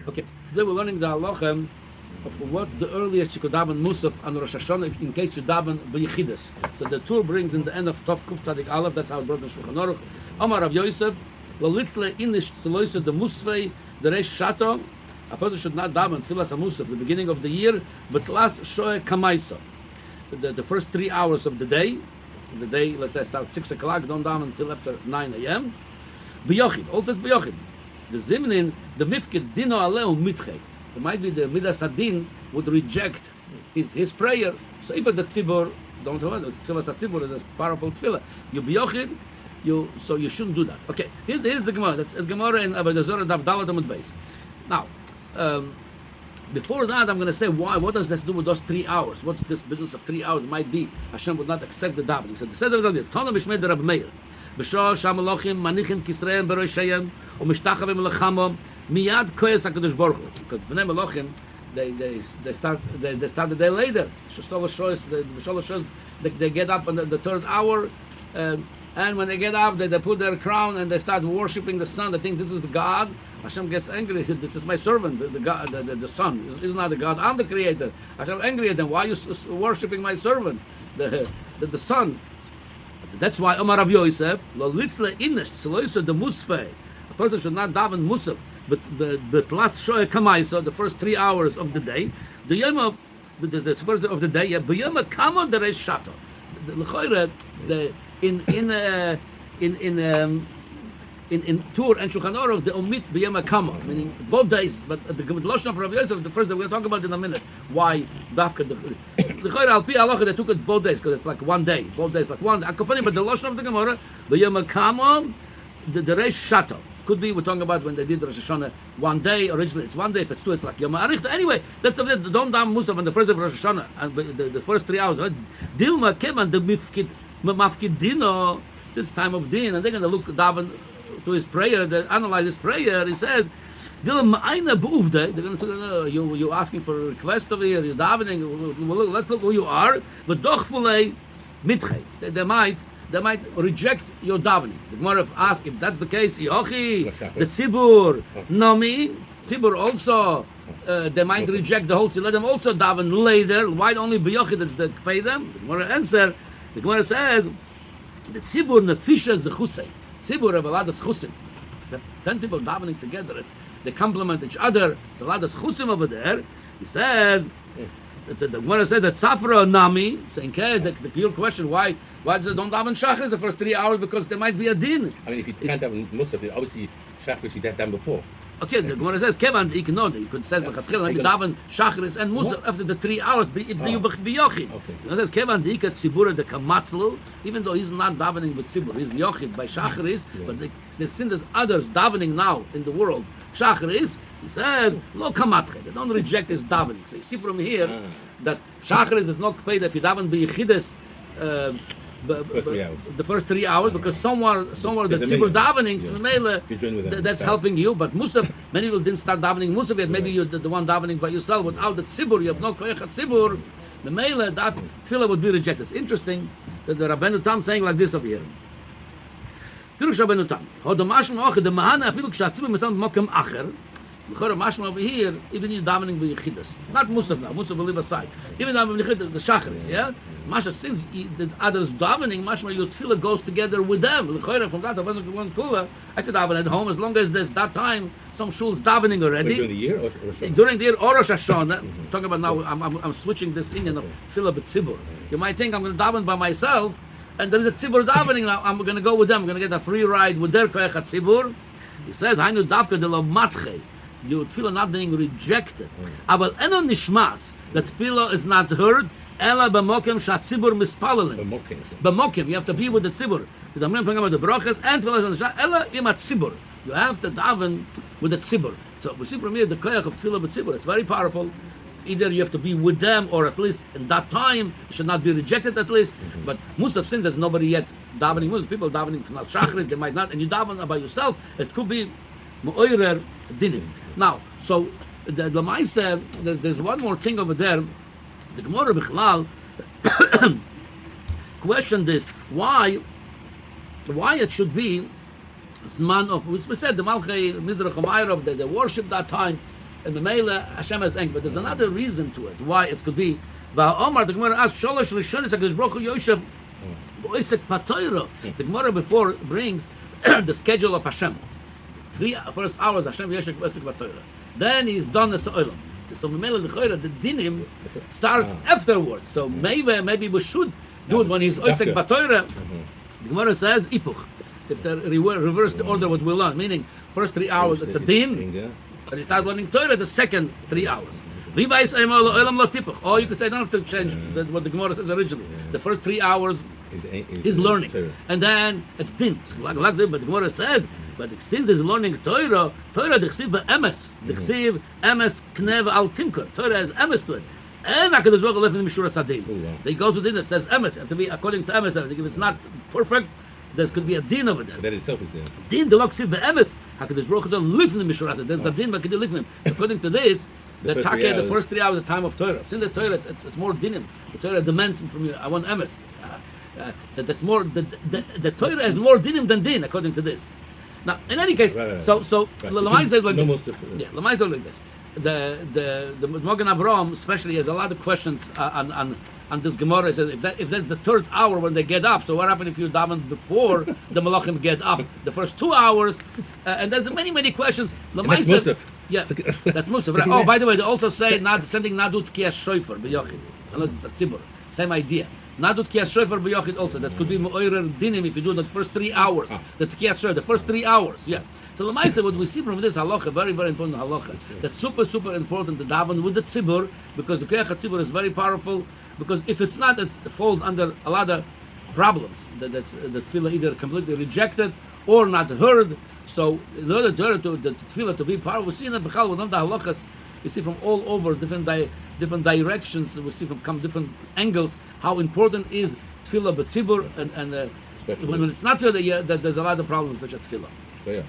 Okay, today we're learning the halacha of what the earliest you could daven Musaf on Rosh Hashanah in case you daven b'yichidus. So the Tur brings in the end of Tov Kuf Tzadik Aleph, that's how it brought the Shulchan Aruch. Amar Rav Yosef, L'litzle inish tzeloisa the Musfei, the Reish Shato, a person should not daven Tfilas HaMusaf, the beginning of the year, but last Shoe Kamaisa. The first 3 hours of the day, let's say start 6 o'clock, don't daven until after 9 a.m. B'yochid, also it's B'yochid. The Zimnin, the Mifkid Dino Aleu Mitche. It might be the Midas Adin would reject his prayer. So if the Tzibur, don't know it, Tfilas HaTzibur is a powerful tefillah. You B'yochid, so you shouldn't do that. Okay, here's the Gemara. That's the Gemara in Avodah Zarah Daf Dalet Amud Beis. Now, before that, I'm going to say why. What does this do with those 3 hours? What's this business of 3 hours? It might be Hashem would not accept the davening. So it says over there, Tana Mishmei de Rab Meir. B'shah Shamalachim Manichim Kisreim Beroshayim U'Mishtachavim Lechamom Miyad Koyes Hakadosh Baruch Hu. Because Bnei Malachim they start the day later. They get up on the third hour, and when they get up, they put their crown and they start worshiping the sun. They think this is the God. Hashem gets angry. This is my servant, the God, the sun. Is not the God. I'm the creator. Hashem angry at them. Why are you worshiping my servant, the sun? That's why Omar Rav Yosef, lo litzle inish tzeloisa the musfei. A person should not daven musaf, but last shoe kamaisa, the first 3 hours of the day, the yom the first of the day, b'yom kamo the reish shato. The lechoire, in Tur and Shulchan Aruch, the omit b'yom kamo, meaning both days. But the lashon of Rav Yosef, the first day, we're going to talk about in a minute. Why dafka the lechoire al pi halacha they took it both days because it's like one day, both days like one. But the lashon of the Gemara, b'yom kamo the reish shato. Could be we're talking about when they did Rosh Hashanah one day. Originally it's one day. If it's two, it's like Yom Ha'arichta. Anyway, that's the don't daven Musaf on the first of Rosh Hashanah and the first 3 hours. Dilma keman the mafkid dino. It's time of din, and they're going to look daven to his prayer. They analyze his prayer. He says, Dilma aina buuvde. They're going to say, you asking for a request over here. You're davening. Let's look who you are. But doch fulei mitchet. They might reject your davening. The Gemara asks if that's the case. Yochi, the tzibur, Nami, tzibur also. They might reject the whole. Let them also daven later. Why only b'yochi that's the pay them? The Gemara answer. The Gemara says the tzibur nefisha zechusei. Tzibur have a lot of chusim. 10 people davening together. They complement each other. It's a lot of chusim over there. He says. The Gemara said that Tzafra Nami, saying, your question, why does it don't daven Shachris the first 3 hours? Because there might be a din. I mean, if you can't daven Musaf, obviously Shachris you done before. Okay, the Gemara says, Kevan, you could say, maybe daven Shachris and Musaf after the 3 hours, if you be Yochid. It says, Kevan, the Ikat Tzibura, the Kamatzlu, even though he's not davening with Tzibur, he's Yochid by Shachris, but since there's others davening now in the world, Shachris, he said, Lo Kamatche, they don't reject his davening. So you see from here that Shachris is not paid if you daven by Yechides, the first 3 hours, because somewhere the tzibur davening, that's helping you. But Musaf, many people didn't start davening Musaf yet. Maybe you're the one davening by yourself without the tzibur. You have no koyach tzibur. The mele that tefillah would be rejected. It's interesting that the Rabbeinu Tam saying like this over here. Pirush Rabbeinu Tam. Hodamashim ocher the mahana afilu kshatzibur misam mokem acher. Over here, even you davening by Yechidas. Not Musaf now, Musaf will leave aside. Even davening by Yechidas, the Shachris, yeah? Masha, since there's others davening, Masha, your tefillah goes together with them. From that, I wasn't one cooler. I could daven at home as long as there's that time, some shul's davening already. During the year or Rosh Hashanah? During the year or Rosh Hashanah. Talking about now, I'm switching this Indian of tefillah but tzibur. You might think I'm going to daven by myself, and there is a tzibur davening now, I'm going to go with them. I'm going to get a free ride with their koyach tzibur. He says, Hainu davka de lo matche. Your tefillah not being rejected. But eno nishmas, that tefillah is not heard. Ela b'mokem shatzibur mispalalim. B'mokem, you have to be with the tzibur. The Damrim talking about the brachas and tefillah. Ela imat tzibur. You have to daven with the tzibur. So we see from here the koyach of tefillah b'tzibur. It's very powerful. Either you have to be with them, or at least in that time, it should not be rejected at least. But Musaf, since there's nobody yet davening Musaf, people davening from Shachrit, they might not, and you daven by yourself, it could be Mu'oirer dinim. Now, so the Lamai said there's one more thing over there. The Gemara Bichlal questioned this. Why it should be Zman of, we said the Malchei Mizrach Umayrov, they worship that time. and Memela Hashem has angry. But there's another reason to it. Why it could be. Omar, the Gemara asks, Sholosh Rishonis HaKadosh Baruch Hu Yoshev B'Oisek Patoiro. The Gemara before brings the schedule of Hashem. 3 first hours Hashem Yoshev B'Oisek Patoiro. Then he's done the So'ilam. So Memela L'Choira, the dinim starts afterwards. So maybe we should do it when he's Oisek Patoiro. The Gemara says Ipuch. If they reverse the order what we learn, meaning first 3 hours it's a din, and he starts learning Torah the second 3 hours. Or you could say I don't have to change what the Gemara says originally. The first 3 hours is learning, and then it's din. But the Gemara says, but since he's learning Torah dichsiv be'emes, dichsiv emes knev al timkur. Torah is emes to it. And HaKadosh Baruch Hu left in the Mishura Sadin. He goes with it that says emes, have to be according to emes. If it's not perfect, there could be a din over there. That itself is din. Din, the lock siv be'emes. HaKadosh Baruch Hu doesn't live in the Mishura Sadin. There's a din, but can you live in him? According to this, the first 3 hours, the time of Torah. Since the Torah, it's more dinim. The Torah demands from you. I want emes. That's more. The Torah has more dinim than din, according to this. Now, in any case, so Lamai says like this. Yeah, Lamai says like this. The Magen Avraham especially has a lot of questions on this Gemara. It says if that's the third hour when they get up, so what happens if you daven before the Malachim get up? The first 2 hours, and there's many questions. That's Musaf. Yeah, that's Musaf. Right? Oh, by the way, they also say not something nadut kiyas shofar b'yochid, unless it's a tzibur. Same idea. Nadut kiyas shofar b'yochid also. That could be me'orer dinim if you do it the first 3 hours. The kiyas shofar, the first 3 hours. Yeah. So Lamaisa, what we see from this halacha, very important halacha, that's super important to daven with the tzibur, because the kiyach tzibur is very powerful. Because if it's not, it falls under a lot of problems that tefillah either completely rejected or not heard. So in order to the tefillah to be powerful, we see in the Bechal with the halachas, you see from all over different directions. We see from different angles how important is tefillah b'tzibur, and when it's not tefillah, there's a lot of problems such as tefillah. Yeah.